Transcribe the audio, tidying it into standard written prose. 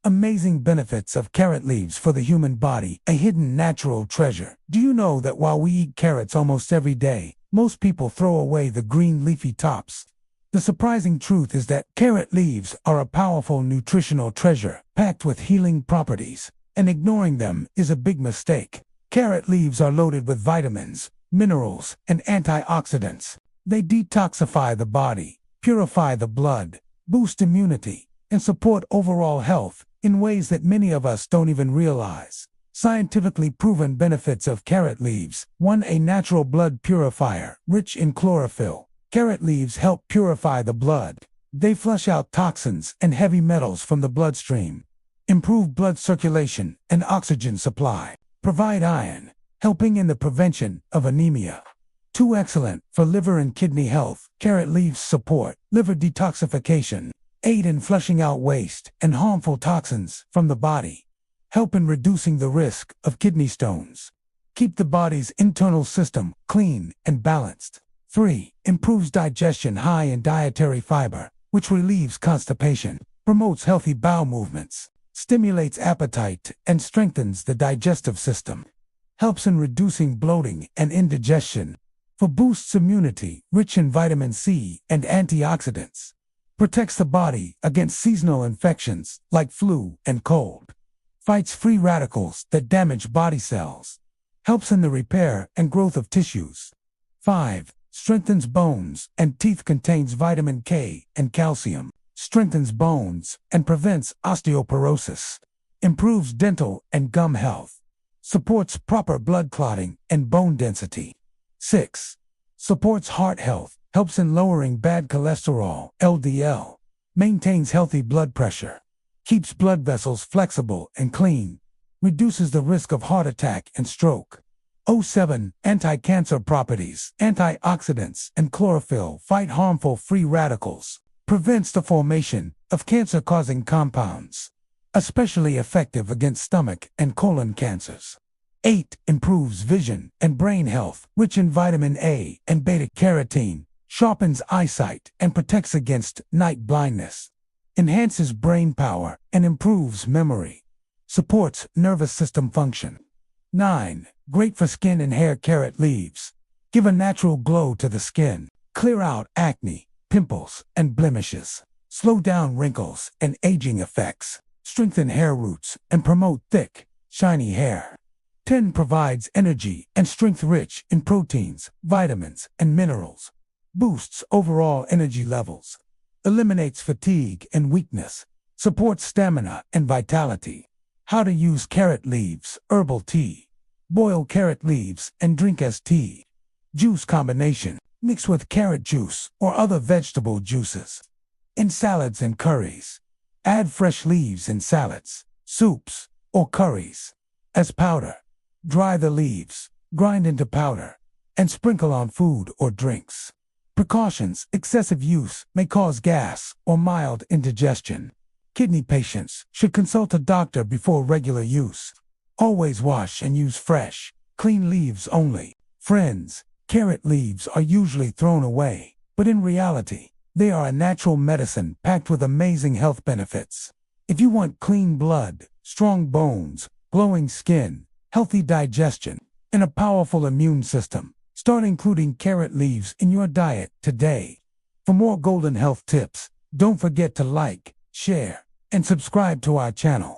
Amazing benefits of carrot leaves for the human body, a hidden natural treasure. Do you know that while we eat carrots almost every day, most people throw away the green leafy tops? The surprising truth is that carrot leaves are a powerful nutritional treasure, packed with healing properties, and ignoring them is a big mistake. Carrot leaves are loaded with vitamins, minerals, and antioxidants. They detoxify the body, purify the blood, boost immunity, and support overall health in ways that many of us don't even realize. Scientifically proven benefits of carrot leaves. 1. A natural blood purifier, rich in chlorophyll. Carrot leaves help purify the blood. They flush out toxins and heavy metals from the bloodstream, improve blood circulation and oxygen supply, provide iron, helping in the prevention of anemia. 2. Excellent for liver and kidney health. Carrot leaves support liver detoxification, aid in flushing out waste and harmful toxins from the body, help in reducing the risk of kidney stones, keep the body's internal system clean and balanced. 3. Improves digestion, high in dietary fiber, which relieves constipation, promotes healthy bowel movements, stimulates appetite, and strengthens the digestive system, helps in reducing bloating and indigestion, boosts immunity, rich in vitamin C and antioxidants, protects the body against seasonal infections like flu and cold, fights free radicals that damage body cells, helps in the repair and growth of tissues. 5. Strengthens bones and teeth, contains vitamin K and calcium, strengthens bones and prevents osteoporosis, improves dental and gum health, supports proper blood clotting and bone density. 6. Supports heart health, helps in lowering bad cholesterol, LDL, maintains healthy blood pressure, keeps blood vessels flexible and clean, reduces the risk of heart attack and stroke. 7. Anti-cancer properties. Antioxidants and chlorophyll fight harmful free radicals, prevents the formation of cancer-causing compounds, especially effective against stomach and colon cancers. 8. Improves vision and brain health, rich in vitamin A and beta-carotene, sharpens eyesight and protects against night blindness, enhances brain power and improves memory, supports nervous system function. 9. Great for skin and hair. Carrot leaves give a natural glow to the skin, clear out acne, pimples, and blemishes, slow down wrinkles and aging effects, strengthen hair roots, and promote thick, shiny hair. 10. Provides energy and strength, rich in proteins, vitamins, and minerals, boosts overall energy levels, eliminates fatigue and weakness, supports stamina and vitality. How to use carrot leaves. Herbal tea. Boil carrot leaves and drink as tea. Juice combination. Mix with carrot juice or other vegetable juices. In salads and curries. Add fresh leaves in salads, soups, or curries. As powder. Dry the leaves, grind into powder, and sprinkle on food or drinks. Precautions. Excessive use may cause gas or mild indigestion. Kidney patients should consult a doctor before regular use. Always wash and use fresh, clean leaves only. Friends, carrot leaves are usually thrown away, but in reality, they are a natural medicine packed with amazing health benefits. If you want clean blood, strong bones, glowing skin, healthy digestion, and a powerful immune system, start including carrot leaves in your diet today. For more golden health tips, don't forget to like, share, and subscribe to our channel.